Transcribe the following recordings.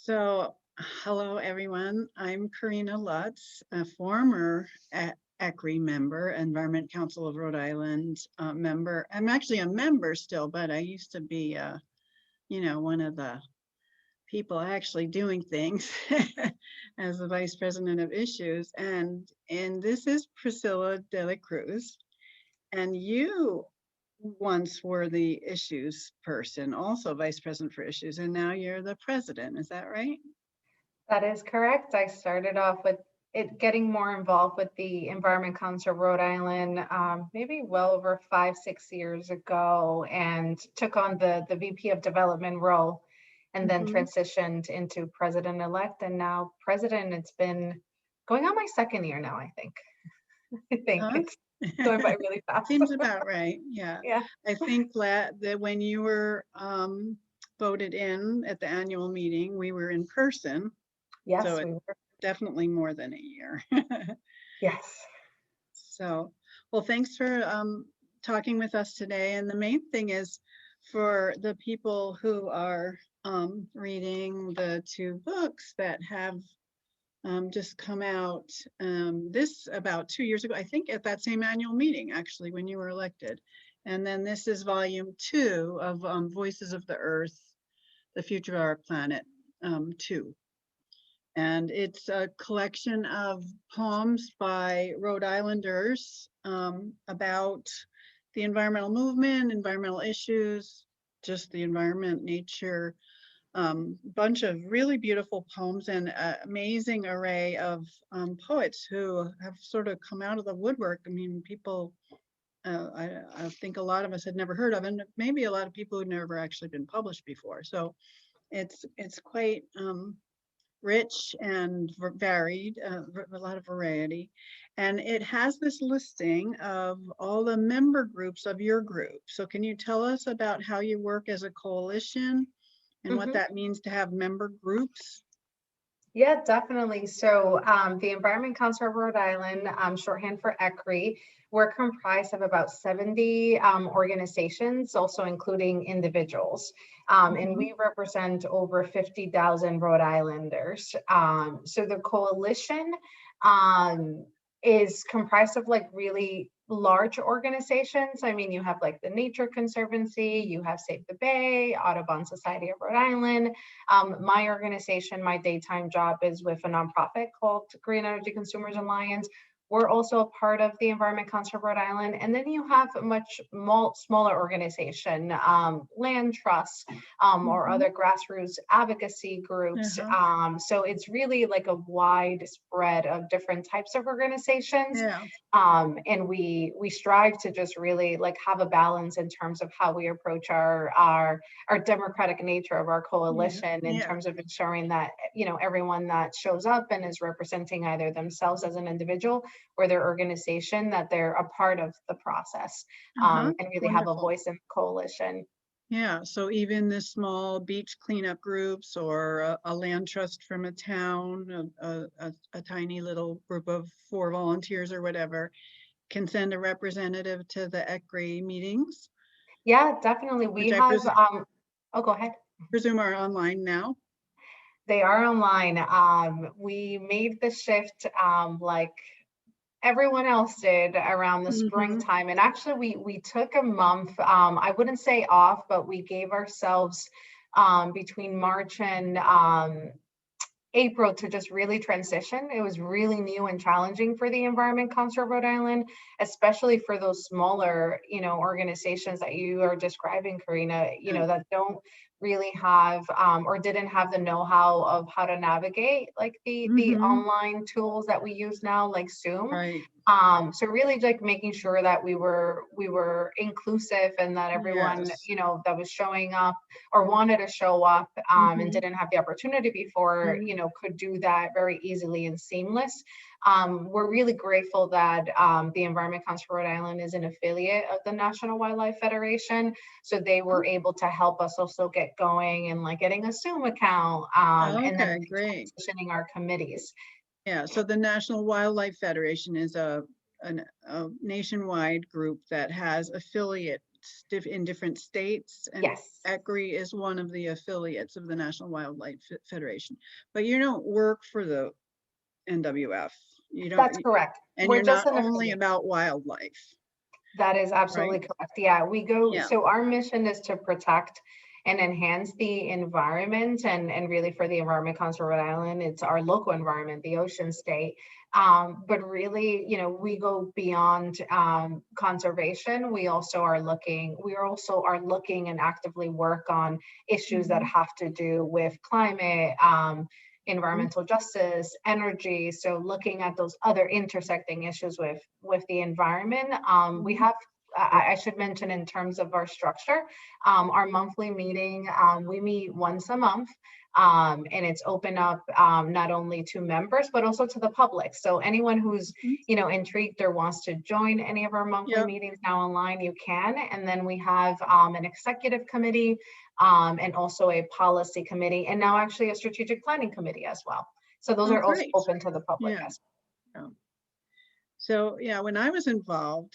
So, hello everyone. I'm Karina Lutz, a former ECRI member, Environment Council of Rhode Island member. I'm actually a member still, but I used to be, one of the people actually doing things as the vice president of issues. And this is Priscilla de la Cruz. And you once were the issues person, also vice president for issues, and now you're the president. Is that right? That is correct. I started off with it getting more involved with the Environment Council of Rhode Island, maybe well over 5-6 years ago, and took on the VP of Development role, and then transitioned into president-elect, and now president. It's been going on my second year now, I think. I think Huh? it's going by really fast. Seems about right. Yeah. Yeah. I think that when you were voted in at the annual meeting, we were in person. Yes, So we it's were. definitely more than a year. Yes. So, well, thanks for talking with us today. And the main thing is for the people who are reading the two books that have just come out this about 2 years ago, I think at that same annual meeting, actually, when you were elected. And then this is volume 2 of Voices of the Earth, The Future of Our Planet 2. And it's a collection of poems by Rhode Islanders about the environmental movement, environmental issues, just the environment, nature, bunch of really beautiful poems and an amazing array of poets who have sort of come out of the woodwork. I mean, people, I think a lot of us had never heard of, and maybe a lot of people who'd never actually been published before. So it's quite rich and varied, a lot of variety. And it has this listing of all the member groups of your group. So can you tell us about how you work as a coalition and what that means to have member groups? Yeah, definitely. So the Environment Council of Rhode Island, shorthand for ECRI, we're comprised of about 70 organizations, also including individuals. And we represent over 50,000 Rhode Islanders. So the coalition is comprised of like really large organizations. I mean, you have like the Nature Conservancy, you have Save the Bay, Audubon Society of Rhode Island. My organization, my daytime job is with a nonprofit called Green Energy Consumers Alliance. We're also a part of the Environment Council of Rhode Island. And then you have a much smaller organization, land trusts, or other grassroots advocacy groups. So it's really like a wide spread of different types of organizations. Yeah. And we strive to just really like have a balance in terms of how we approach our democratic nature of our coalition in terms of ensuring that, everyone that shows up and is representing either themselves as an individual or their organization, that they're a part of the process and really have a voice in the coalition. Yeah, so even the small beach cleanup groups or a land trust from a town, a tiny little group of 4 volunteers or whatever, can send a representative to the ECRI meetings. Yeah, definitely. We have, oh, go ahead. Presume are online now. They are online. We made the shift like everyone else did around the springtime. And actually we took a month, I wouldn't say off, but we gave ourselves between March and April to just really transition. It was really new and challenging for the Environment Council of Rhode Island, especially for those smaller, organizations that you are describing, Karina, that don't really have or didn't have the know-how of how to navigate like the online tools that we use now, like Zoom. Right. So really like making sure that we were inclusive and that everyone, that was showing up or wanted to show up and didn't have the opportunity before, could do that very easily and seamless. We're really grateful that the Environment Council of Rhode Island is an affiliate of the National Wildlife Federation. So they were able to help us also get going and like getting a Zoom account and then transitioning our committees. Yeah, so the National Wildlife Federation is a nationwide group that has affiliate in different states, and Yes. ECRI is one of the affiliates of the National Wildlife Federation. But you don't work for the NWF. You don't, That's correct. and We're you're just not an only affiliate. about wildlife, That is absolutely right? correct. Yeah, we go, Yeah. so our mission is to protect and enhance the environment, and really for the Environment Council of Rhode Island, it's our local environment, the ocean state. But really, you know, we go beyond conservation. We also are looking and actively work on issues that have to do with climate, environmental justice, energy. So looking at those other intersecting issues with the environment. We have, I should mention in terms of our structure, our monthly meeting, we meet once a month. And it's open up not only to members, but also to the public. So anyone who's, you know, intrigued or wants to join any of our monthly meetings now online, you can. And then we have an executive committee, and also a policy committee, and now actually a strategic planning committee as well. So those are also Great. open to the public. Yeah. So yeah, when I was involved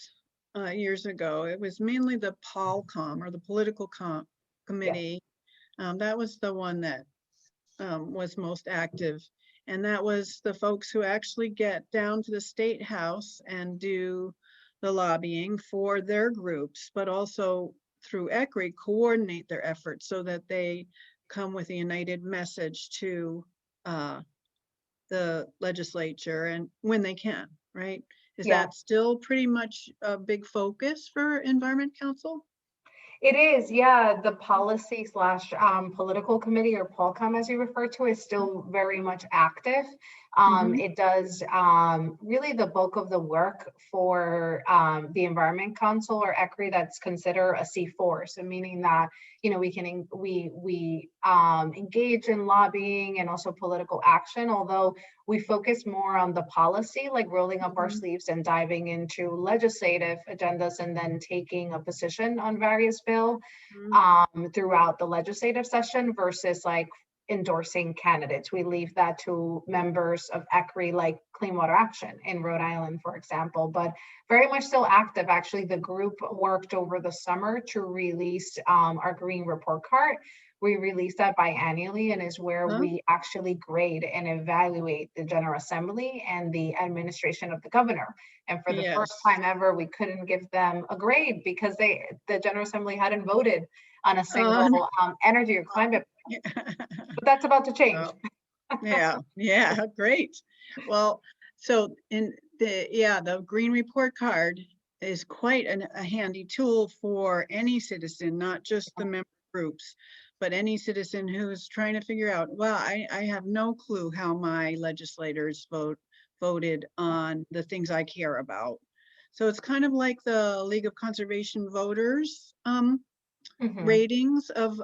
years ago, it was mainly the PolCom, or the political committee. That was the one that was most active. And that was the folks who actually get down to the state house and do the lobbying for their groups, but also through ECRI coordinate their efforts so that they come with a united message to the legislature, and when they can, right? Is that still pretty much a big focus for Environment Council? It is, yeah. The policy slash political committee, or PolCom as you refer to, is still very much active. It does really the bulk of the work for the Environment Council, or ECRI, that's considered a C4. So meaning that, you know, we engage in lobbying and also political action, although we focus more on the policy, like rolling up our sleeves and diving into legislative agendas, and then taking a position on various bills throughout the legislative session, versus like endorsing candidates. We leave that to members of ECRI, like Clean Water Action in Rhode Island, for example, but very much still active. Actually, the group worked over the summer to release our green report card. We release that biannually, and is where we actually grade and evaluate the General Assembly and the administration of the governor. And for the first time ever, we couldn't give them a grade because the General Assembly hadn't voted on a single energy or climate. But that's about to change. Yeah, great. Well, so in the green report card is quite a handy tool for any citizen, not just the member groups, but any citizen who's trying to figure out, well, I have no clue how my legislators voted on the things I care about. So it's kind of like the League of Conservation Voters ratings of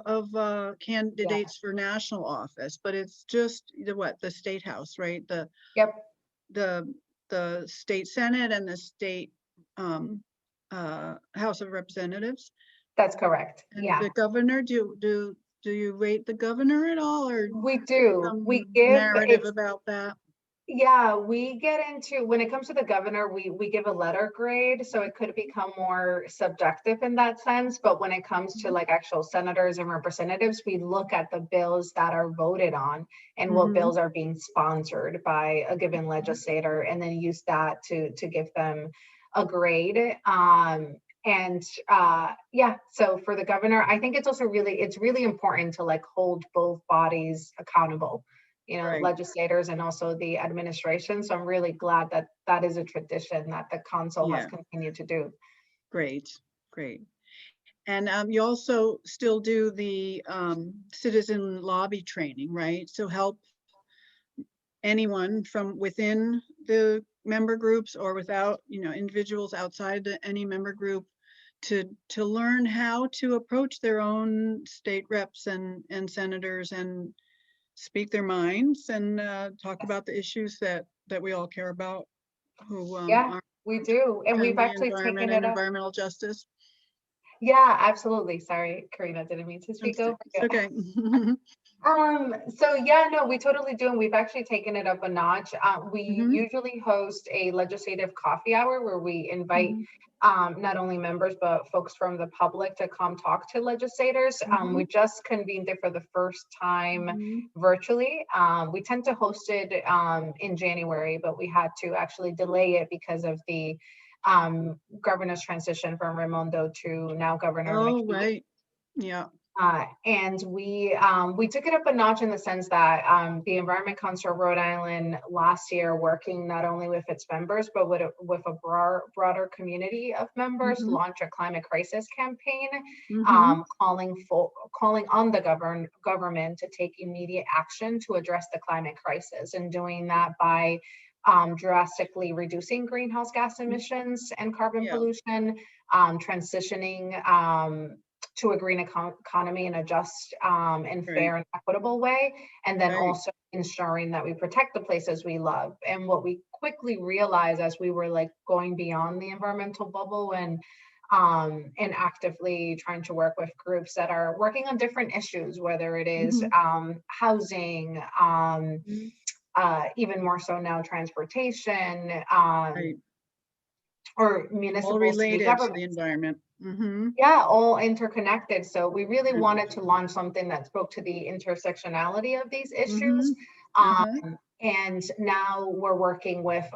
candidates for national office, but it's just the state house, right? The state Senate and the state House of Representatives. That's correct. And the governor, do you rate the governor at all, or we do? We give narrative about that? Yeah, we get into, when it comes to the governor, we give a letter grade, so it could become more subjective in that sense. But when it comes to like actual senators and representatives, we look at the bills that are voted on and what bills are being sponsored by a given legislator, and then use that to give them a grade. So for the governor, I think it's also really important to like hold both bodies accountable, you know, legislators and also the administration. So I'm really glad that that is a tradition that the council has continued to do. Great. And you also still do the citizen lobby training, right? So help anyone from within the member groups or without, individuals outside any member group to learn how to approach their own state reps and senators and speak their minds and talk about the issues that we all care about. We do, and we've actually taken it up. Environmental justice. Yeah, absolutely. Sorry, Karina, didn't mean to speak over you. Okay. So yeah, no, we totally do. And we've actually taken it up a notch. We Mhm, usually host a legislative coffee hour where we invite mhm, not only members, but folks from the public to come talk to legislators. We mhm, just convened it for the first time mhm. virtually. We tend to host it in January, but we had to actually delay it because of the governor's transition from Raimondo to now Governor Oh, McKee. right. Yeah. And we took it up a notch in the sense that the Environment Council of Rhode Island last year, working not only with its members but with a broader community of members, Mhm, launched a climate crisis campaign, mhm. calling on the government to take immediate action to address the climate crisis, and doing that by drastically reducing greenhouse gas Mm, emissions and carbon yeah, pollution, transitioning to a green economy in a just and right, fair and equitable way, and then right. also ensuring that we protect the places we love. And what we quickly realized as we were like going beyond the environmental bubble and actively trying to work with groups that are working on different issues, whether it is Mhm, housing, mhm. even more so now transportation, Right. or All municipal city related to government. the environment. Mhm, Yeah, all interconnected. So we really right. wanted to launch something that spoke to the intersectionality of these issues. Mhm. Um, Uh-huh. and now we're working with,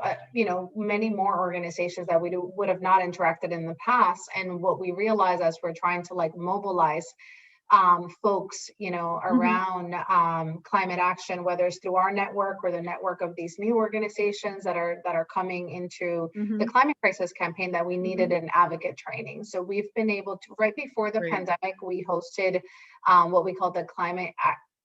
many more organizations that would have not interacted in the past. And what we realize as we're trying to like mobilize folks, Mhm, around climate action, whether it's through our network or the network of these new organizations that are coming into the mhm, climate crisis campaign, that we needed mhm. an advocate training. So we've been able to, right before the Great. pandemic, we hosted what we call the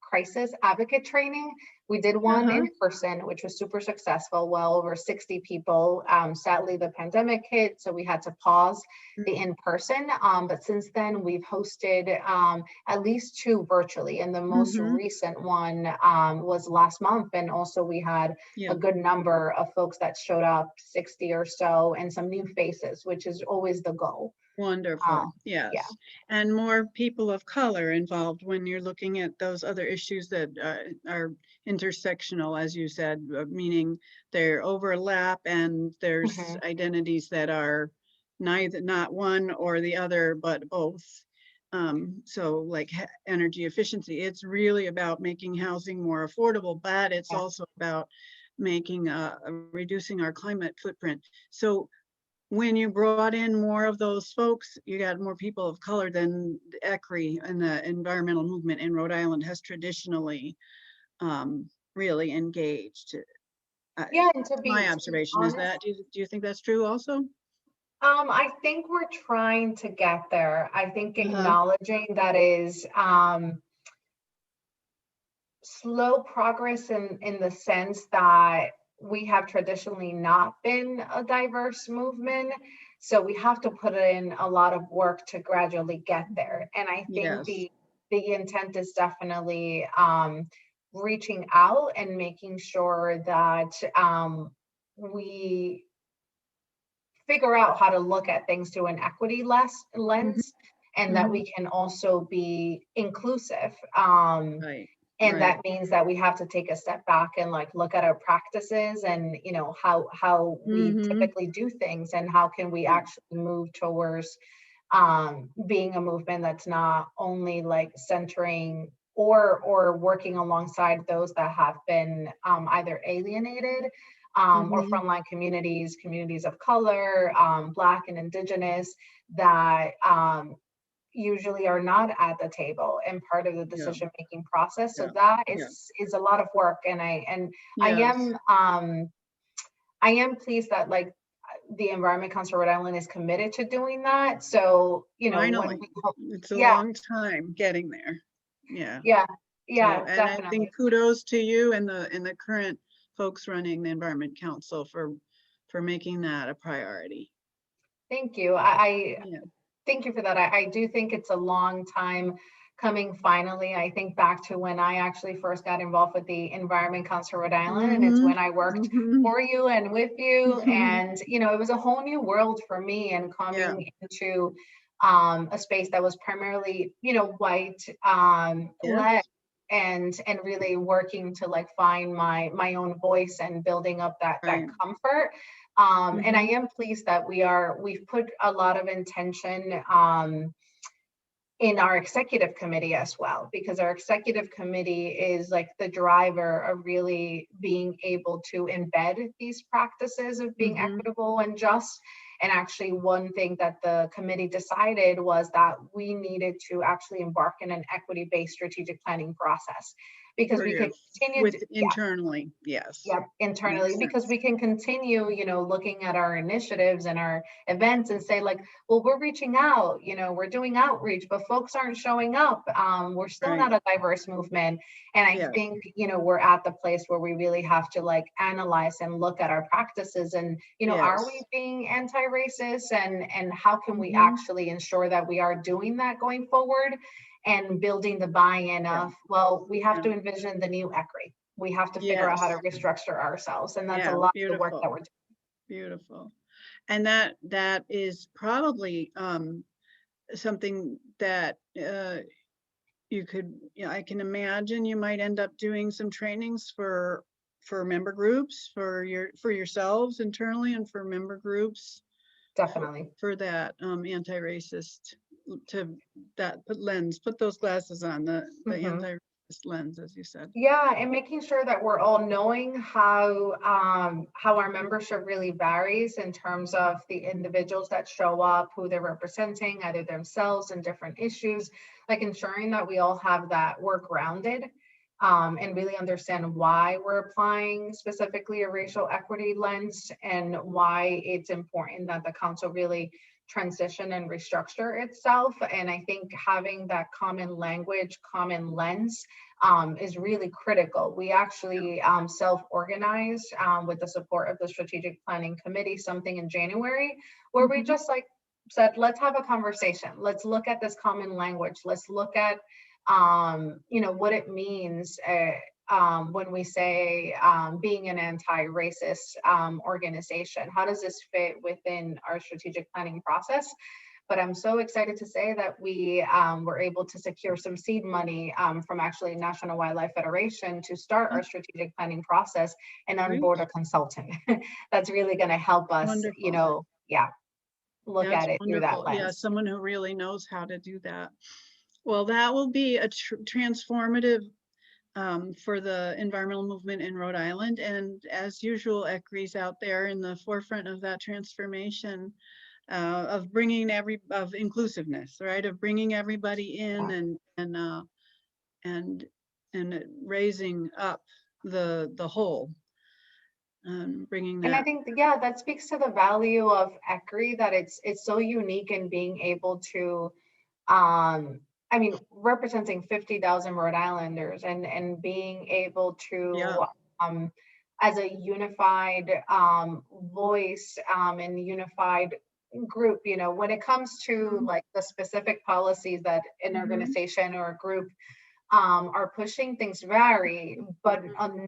crisis advocate training. We did one Uh-huh. in person, which was super successful, well over 60 people. Sadly, the pandemic hit, so we had to pause the Mm, in person. But since then, we've hosted at least two virtually. And the most mhm. recent one was last month. And also, we had Yeah. a good number of folks that showed up, 60 or so, and some new faces, which is always the goal. Uh, Wonderful, yeah. yes. And more people of color involved when you're looking at those other issues that are intersectional, as you said, meaning they overlap and there's Mhm. identities that are not one or the other, but both. So like energy efficiency, it's really about making housing more affordable, but it's Yeah. also about making reducing our climate footprint. So when you brought in more of those folks, you got more people of color than the ECRI and the environmental movement in Rhode Island has traditionally really engaged. Yeah, and My to be observation is honest, that. Do you think that's true also? I think we're trying to get there. I think Uh-huh. acknowledging that is slow progress in the sense that we have traditionally not been a diverse movement. So we have to put in a lot of work to gradually get there. And I think Yes. the intent is definitely reaching out and making sure that we figure out how to look at things through an equity Mhm, lens, and that mhm. we can also be inclusive. Right. And Right. that means that we have to take a step back and like look at our practices, and how we Hmm. typically do things, and how can we Yeah. actually move towards being a movement that's not only like centering or working alongside those that have been either alienated, or Hmm. frontline communities of color, Black and Indigenous, that usually are not at the table and part of the Yeah. decision making process. So Yeah. that Yeah. is a lot of work, and I Yes. am I am pleased that like the Environment Council of Rhode Island is committed to doing that. So when Finally. we hope, It's a yeah, long time getting there. Yeah. yeah, So, yeah, and I definitely. think kudos to you and the current folks running the Environment Council for making that a priority. Thank you. I Yeah. thank you for that. I do think it's a long time coming finally. I think back to when I actually first got involved with the Environment Council of Rhode Island, and it's Mhm. when I worked Mhm. for you and with you. Mhm. And, it was a whole new world for me, and Yeah. coming into a space that was primarily, white, led, Yes. and really working to like find my own voice and building up that comfort. And I am pleased that we've put a lot of intention in our executive committee as well, because our executive committee is like the driver of really being able to embed these practices of being equitable and just. And actually one thing that the committee decided was that we needed to actually embark in an equity-based strategic planning process, because we could continue internally, yes. Yep, internally, because we can continue, you know, looking at our initiatives and our events and say like, well, we're reaching out, you know, we're doing outreach, but folks aren't showing up. We're still not a diverse movement. And I think, you know, we're at the place where we really have to like analyze and look at our practices and, you know, are we being anti-racist, and how can we actually ensure that we are doing that going forward? And building the buy-in of, well, we have to envision the new ECRI. We have to figure out how to restructure ourselves. And that's a lot of the work that we're doing. Beautiful. And that is probably something that you could, you know, I can imagine you might end up doing some trainings for member groups, for yourselves internally, and for member groups. Definitely. For that anti-racist, to that put those glasses on, the anti-racist lens, as you said. Yeah, and making sure that we're all knowing how our membership really varies in terms of the individuals that show up, who they're representing, either themselves and different issues, like ensuring that we all have that, we're grounded and really understand why we're applying specifically a racial equity lens and why it's important that the council really transition and restructure itself. And I think having that common language, common lens is really critical. We actually self-organized with the support of the Strategic Planning Committee, something in January, where we just like said, let's have a conversation. Let's look at this common language. Let's look at you know, what it means when we say being an anti-racist organization. How does this fit within our strategic planning process? But I'm so excited to say that we were able to secure some seed money from actually National Wildlife Federation to start our strategic planning process and onboard a consultant. That's really going to help us, you know, look at it through that lens. Yeah, someone who really knows how to do that. Well, that will be a transformative for the environmental movement in Rhode Island. And as usual, ECRI's out there in the forefront of that transformation of bringing of inclusiveness, right? Of bringing everybody in and raising up the whole. Bringing that. And I think, that speaks to the value of ECRI, that it's so unique in being able to, I mean, representing 50,000 Rhode Islanders and being able to, as a unified voice and unified group, you know, when it comes to like the specific policies that an organization or a group are pushing, things vary, but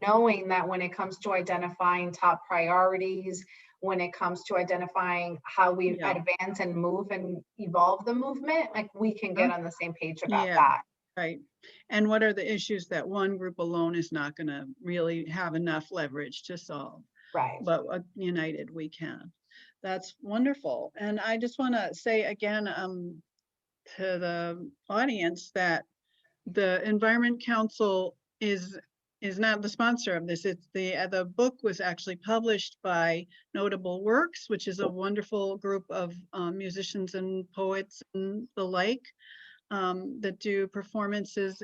knowing that when it comes to identifying top priorities, when it comes to identifying how we advance and move and evolve the movement, like we can get on the same page about that. Right. And what are the issues that one group alone is not going to really have enough leverage to solve? Right. But united we can. That's wonderful. And I just want to say again to the audience that the Environment Council is not the sponsor of this. It's the book was actually published by Notable Works, which is a wonderful group of musicians and poets and the like that do performances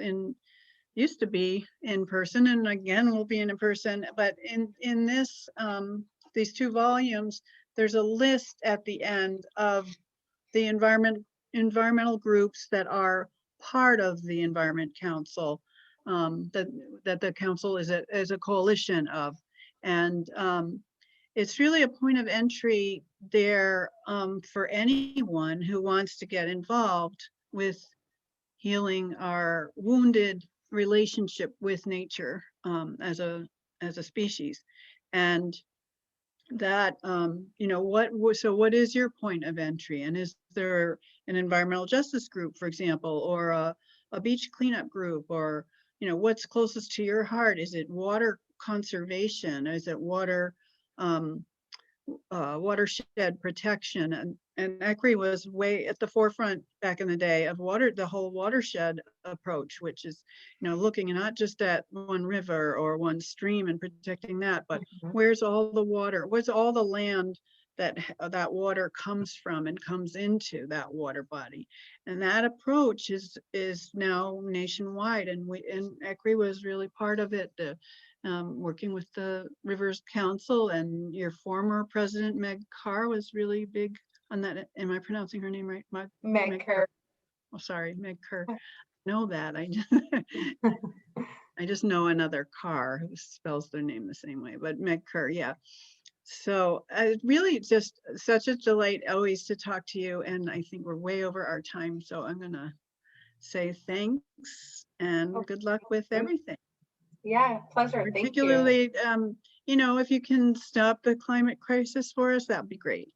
used to be in person, and again will be in person. But in this these two volumes, there's a list at the end of the environmental groups that are part of the Environment Council, that the council is a coalition of, and it's really a point of entry there for anyone who wants to get involved with healing our wounded relationship with nature as a species. And that you know, what is your point of entry, and is there an environmental justice group, for example, or a beach cleanup group, or you know, what's closest to your heart? Is it water conservation? Is it water, watershed protection? And ECRI was way at the forefront back in the day of the whole watershed approach, which is, you know, looking not just at one river or one stream and protecting that, but where's all the water, where's all the land that that water comes from and comes into that water body. And that approach is now nationwide, and ECRI was really part of it. Working with the Rivers Council, and your former president, Meg Carr, was really big on that. Am I pronouncing her name right? Meg Kerr. Oh, sorry, Meg Kerr. Know that. I just know another Carr who spells their name the same way, but Meg Kerr, yeah. So really just such a delight always to talk to you. And I think we're way over our time. So I'm gonna say thanks and good luck with everything. Yeah, pleasure. Particularly, Thank you. You know, if you can stop the climate crisis for us, that'd be great.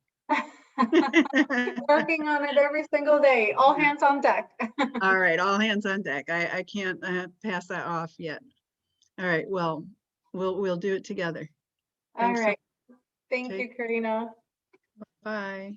Working on it every single day. All hands on deck. All right, all hands on deck. I can't pass that off yet. All right, well, we'll do it together. All Thanks. right. Thank you, Karina. Bye.